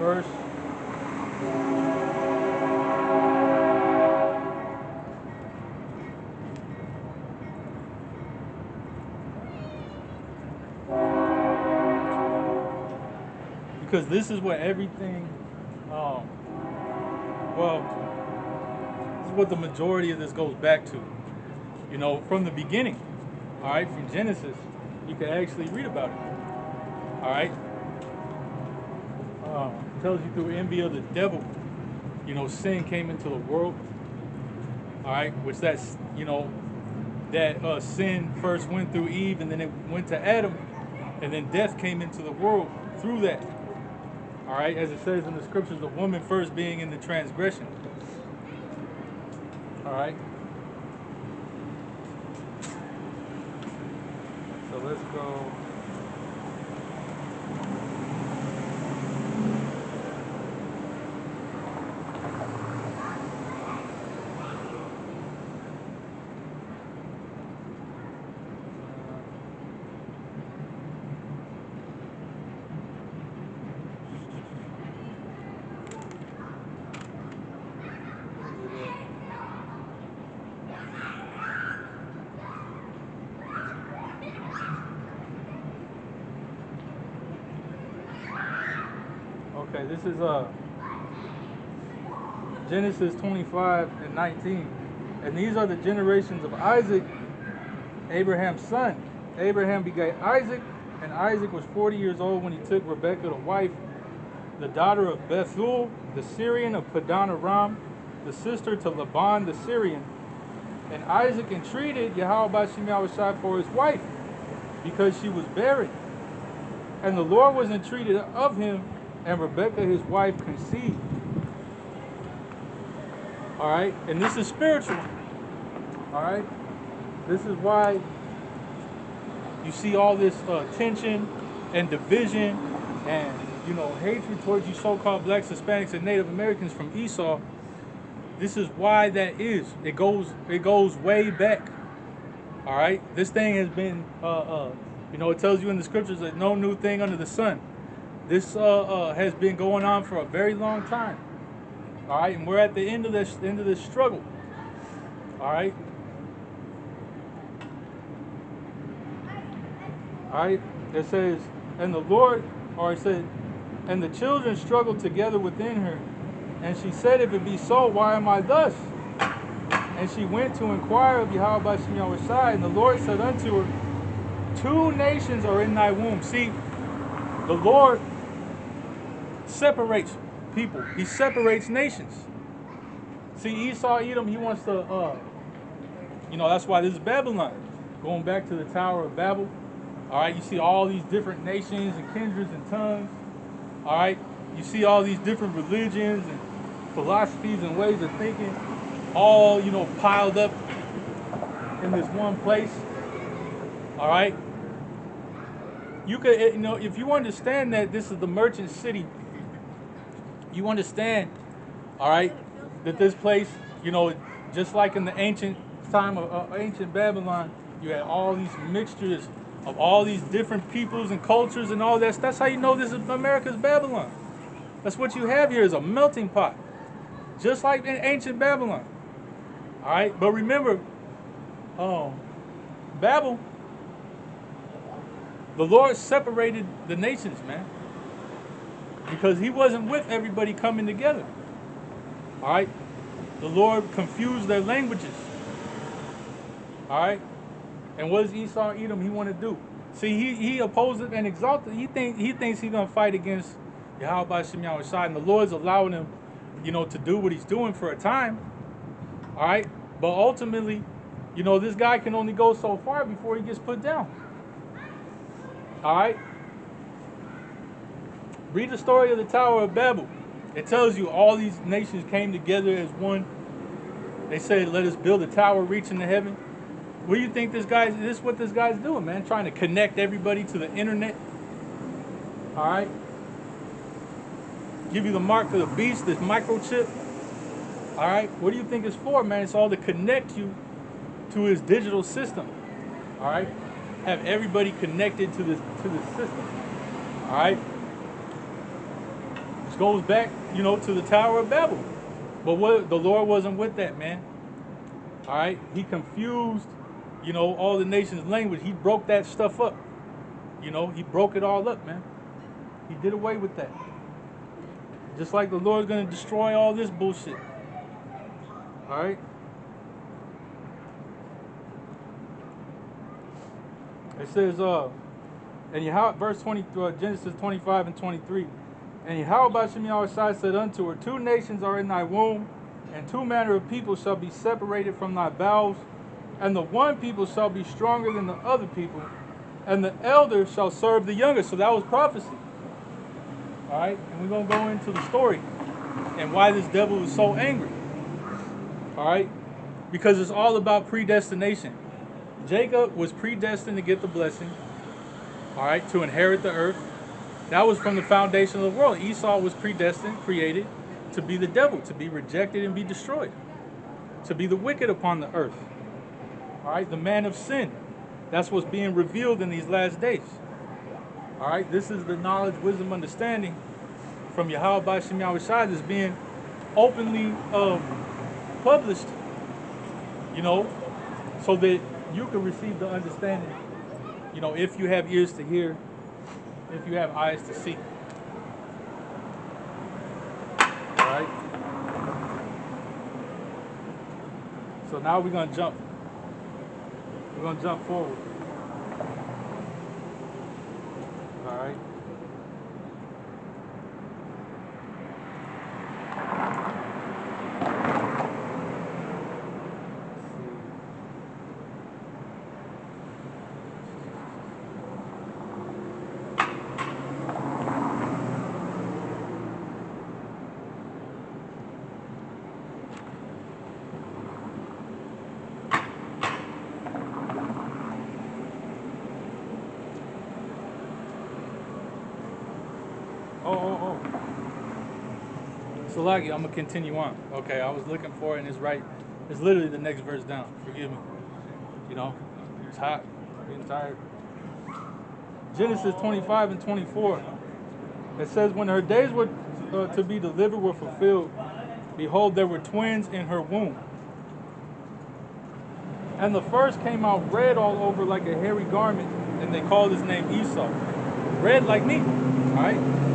verse. Because this is what everything, well, this is what the majority of this goes back to. You know, from the beginning, all right, from Genesis, you can actually read about it. All right, tells you through envy of the devil, you know, sin came into the world. All right, which that's, you know, that sin first went through Eve, and then it went to Adam, and then death came into the world through that. All right, as it says in the scriptures, the woman first being in the transgression. All right. So let's go. Okay, this is Genesis 25 and 19. And these are the generations of Isaac, Abraham's son. Abraham begat Isaac, and Isaac was 40 years old when he took Rebekah to wife, the daughter of Bethuel, the Syrian of Padan Aram, the sister to Laban the Syrian. And Isaac entreated Yahweh Shai for his wife, because she was barren. And the Lord was entreated of him, and Rebekah his wife conceived. All right, and this is spiritual. All right, this is why you see all this tension and division and, you know, hatred towards you so-called blacks, Hispanics, and Native Americans from Esau. This is why that is. It goes way back. All right, this thing has been, you know, it tells you in the scriptures that no new thing under the sun. This has been going on for a very long time. All right, and we're at the end of this struggle. All right. All right. It says, and the Lord, or it said, and the children struggled together within her, and she said, if it be so, why am I thus? And she went to inquire of Yahweh Shai, and the Lord said unto her, 2 nations are in thy womb. See, the Lord separates people. He separates nations. See, Esau, Edom, he wants to, you know, that's why this is Babylon. Going back to the Tower of Babel. All right, you see all these different nations and kindreds and tongues. All right, you see all these different religions and philosophies and ways of thinking, all, you know, piled up in this one place. All right, you could, you know, if you understand that this is the merchant city, you understand, all right, that this place, you know, just like in the ancient time of ancient Babylon, you had all these mixtures of all these different peoples and cultures and all that. That's how you know this is America's Babylon. That's what you have here, is a melting pot, just like in ancient Babylon. All right, but remember, Babel, the Lord separated the nations, man, because he wasn't with everybody coming together. All right, the Lord confused their languages. All right, and what does Esau Edom he want to do? See, he opposes and exalted. He thinks he's gonna fight against Yahweh Shai, and the Lord's allowing him, you know, to do what he's doing for a time. All right, but ultimately, you know, this guy can only go so far before he gets put down. All right, read the story of the Tower of Babel. It tells you all these nations came together as one. They said, let us build a tower reaching to heaven. What do you think this is what this guy's doing, man? Trying to connect everybody to the internet. All right. Give you the mark of the beast, this microchip. All right. What do you think it's for, man? It's all to connect you to his digital system. All right. Have everybody connected to this system. All right. Which goes back, you know, to the Tower of Babel. But what the Lord wasn't with that, man. All right, He confused, you know, all the nations' language. He broke that stuff up. You know, He broke it all up, man. He did away with that. Just like the Lord's gonna destroy all this bullshit. All right. It says, and Yahweh, verse 20, Genesis 25 and 23. And Yahweh Shem Yahushai said unto her, 2 nations are in thy womb, and 2 manner of people shall be separated from thy bowels, and the one people shall be stronger than the other people, and the elder shall serve the younger. So that was prophecy. All right, and we're going to go into the story and why this devil was so angry. All right, because it's all about predestination. Jacob was predestined to get the blessing, all right, to inherit the earth. That was from the foundation of the world. Esau was predestined, created to be the devil, to be rejected and be destroyed, to be the wicked upon the earth. All right, the man of sin. That's what's being revealed in these last days. All right, this is the knowledge, wisdom, understanding from Yahweh Shem Yahushai that's being openly published, you know, so that you can receive the understanding, you know, if you have ears to hear, if you have eyes to see. All right. So now we're going to jump. We're going to jump forward. All right. So, Lagi, I'm going to continue on. Okay, I was looking for it, and it's right. It's literally the next verse down. Forgive me. You know, it's hot. I'm getting tired. Genesis 25 and 24. It says, when her days were to be delivered were fulfilled, behold, there were twins in her womb. And the first came out red all over like a hairy garment, and they called his name Esau. Red like me. All right?